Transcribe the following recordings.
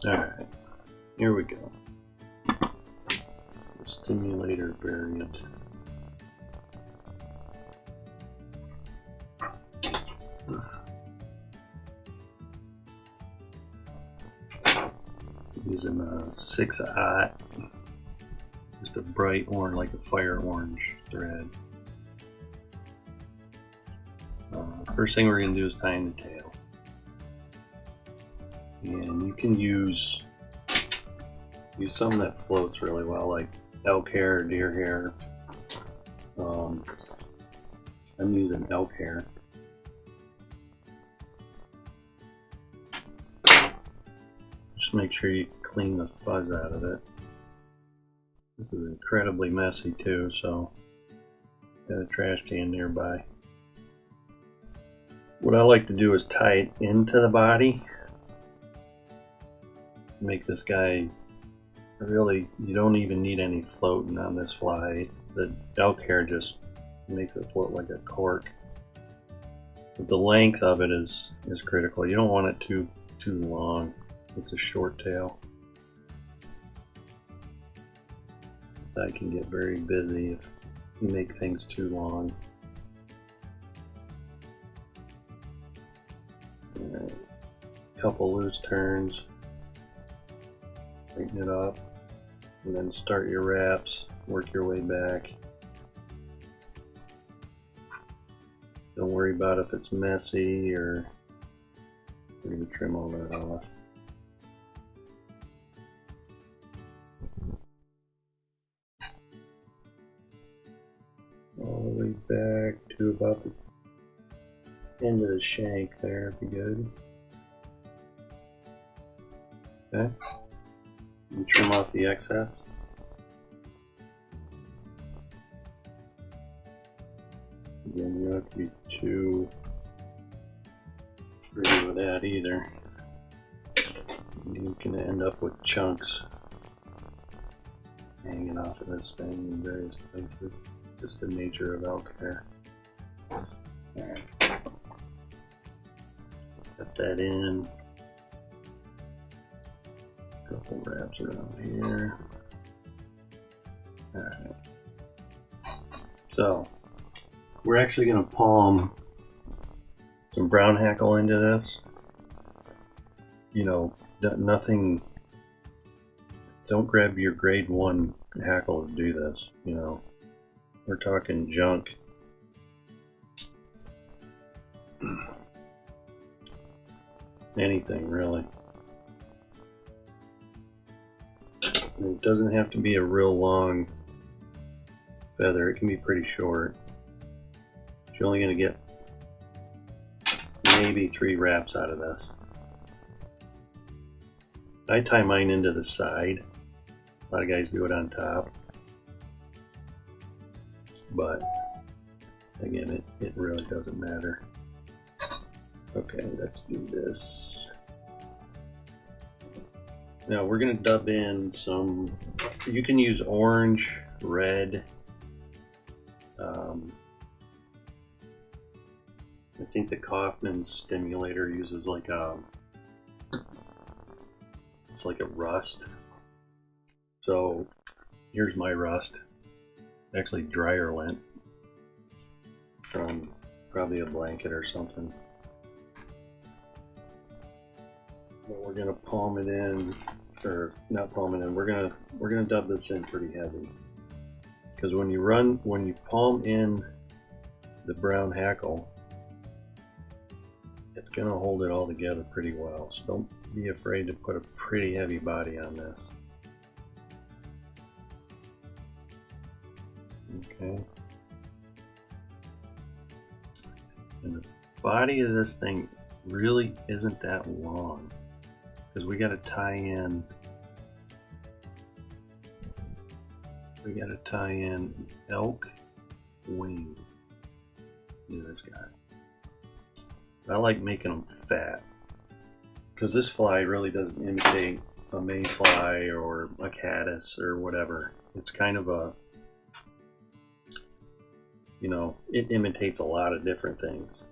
Alright, here we go. The Stimulator variant. Using a 6/0, just a bright orange, like a fire orange thread. First thing we're going to do is tie in the tail. And you can use something that floats really well, like elk hair or deer hair. I'm using elk hair. Just make sure you clean the fuzz out of it. This is incredibly messy too, so got a trash can nearby. What I like to do is tie it into the body. Make this guy really, you don't even need any floating on this fly. The elk hair just makes it float like a cork. But the length of it is critical. You don't want it too long. It's a short tail. That can get very busy if you make things too long. Right. Couple loose turns. Tighten it up, and then start your wraps, work your way back. Don't worry about if it's messy, or we're going to trim all that off. All the way back to about the end of the shank there would be good. Okay. And trim off the excess. Again, you don't have to be too free with that either. You can end up with chunks hanging off of this thing in various places. Just the nature of elk hair. Alright. Cut that in. Couple wraps around here. Alright. So, we're actually going to palm some brown hackle into this. You know, nothing. Don't grab your grade 1 hackle to do this. You know, we're talking junk. Anything really. It doesn't have to be a real long feather, it can be pretty short. You're only going to get maybe 3 wraps out of this. I tie mine into the side. A lot of guys do it on top. But again, it really doesn't matter. Okay, let's do this. Now we're going to dub in some, you can use orange, red, I think the Kaufmann Stimulator uses like it's like a rust. So here's my rust, actually dryer lint from probably a blanket or something. We're gonna palm it in, or not palm it in. We're gonna dub this in pretty heavy, because when you palm in the brown hackle, it's gonna hold it all together pretty well. So don't be afraid to put a pretty heavy body on this. Okay. And the body of this thing really isn't that long, because we got to tie in elk wing to this guy. I like making them fat, because this fly really doesn't imitate a mayfly or a caddis or whatever. It's kind of a, you know, it imitates a lot of different things.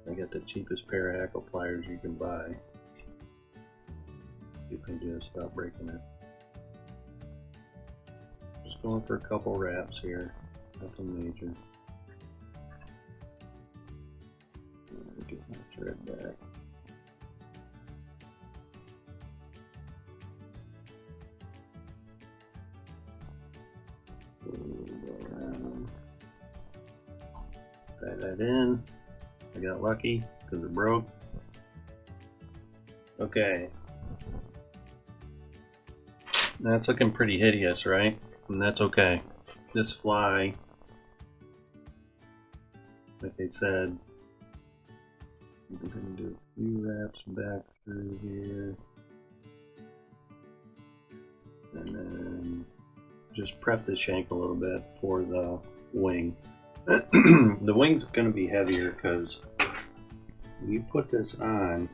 I got the cheapest pair of hackle pliers you can buy. See if I can do this without breaking it. Just going for a couple wraps here, nothing major. Get my thread back. Go around. Tie that in. I got lucky because it broke. Okay. That's looking pretty hideous, right? And that's okay. This fly, like I said, we're going to do a few wraps back through here. And then just prep the shank a little bit for the wing. The wing's going to be heavier because when you put this on,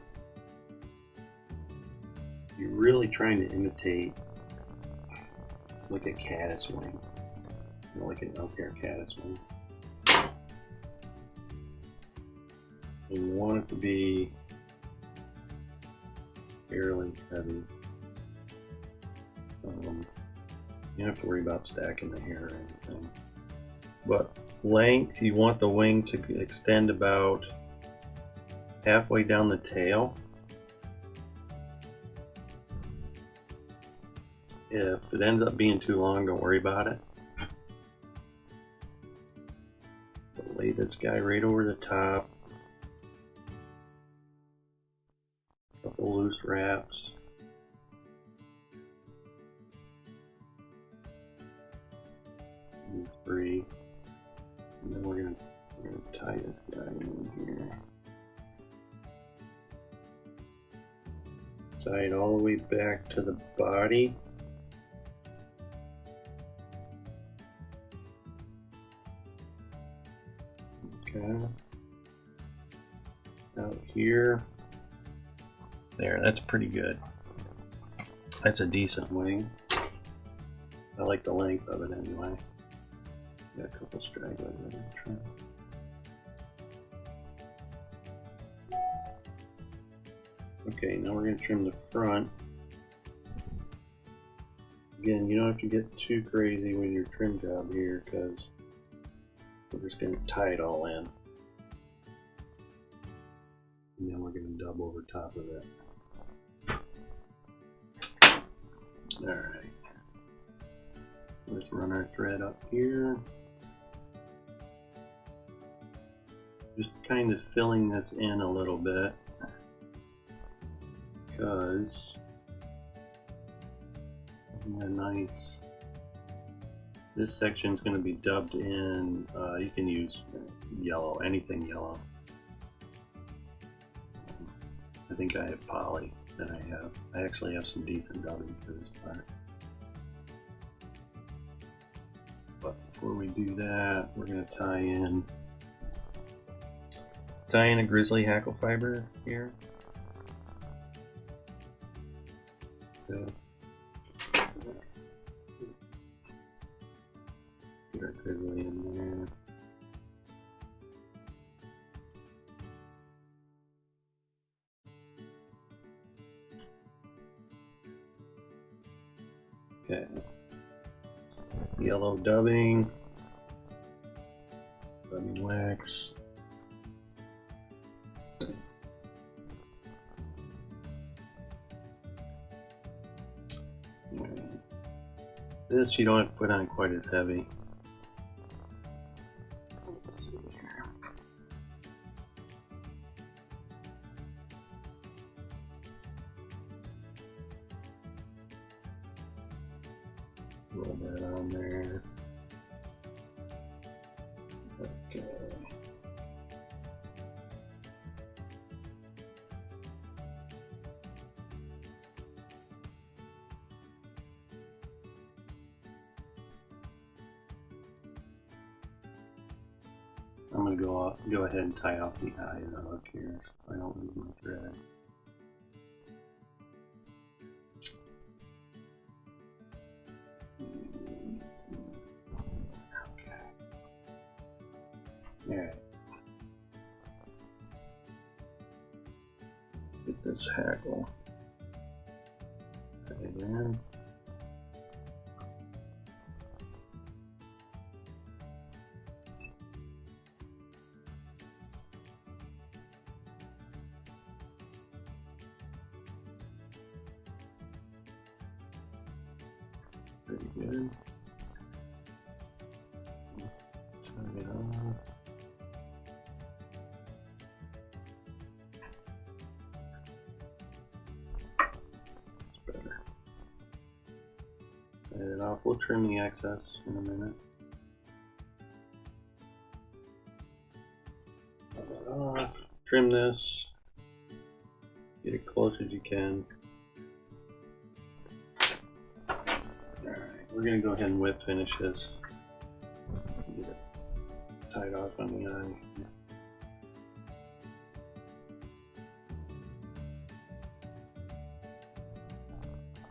you're really trying to imitate like a caddis wing, like an elk hair caddis wing. And you want it to be fairly heavy. You don't have to worry about stacking the hair or anything. But length, you want the wing to extend about halfway down the tail. If it ends up being too long, don't worry about it. But lay this guy right over the top. Couple loose wraps. And 3. And then we're gonna tie this guy in here. Tie it all the way back to the body. Okay. Out here. There, that's pretty good. That's a decent wing. I like the length of it anyway. Got a couple stragglers in the trim. Okay, now we're going to trim the front. Again, you don't have to get too crazy with your trim job here because we're just going to tie it all in. And then we're going to dub over top of it. Alright. Let's run our thread up here. Just kind of filling this in a little bit. Because a nice, this section is going to be dubbed in, you can use yellow, anything yellow. I think I have poly that I actually have some decent dubbing for this part. But before we do that, we're going to tie in a grizzly hackle fiber here. Good. Get our grizzly in there. Okay. Yellow dubbing wax. This you don't have to put on quite as heavy. Let's see here. Roll that on there. Okay. I'm going to go ahead and tie off the eye of the hook here so I don't lose my thread. Okay. Alright. this hackle. Put it in. Pretty good. Turn it on. It's better. Set it off. We'll trim the excess in a minute. Set it off. Trim this. Get it close as you can. We're going to go ahead and whip finish this. Get it tied off on the eye.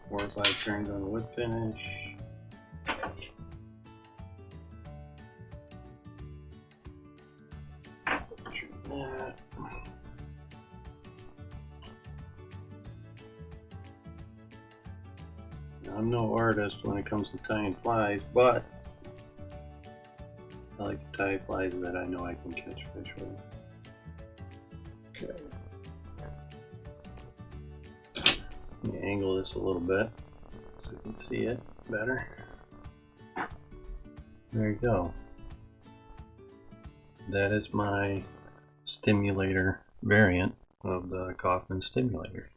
4 or 5 turns on the whip finish. Trim that. I'm no artist when it comes to tying flies, but I like to tie flies that I know I can catch fish with. Okay. Let me angle this a little bit so you can see it better. There you go. That is my Stimulator variant of the Kaufmann Stimulator.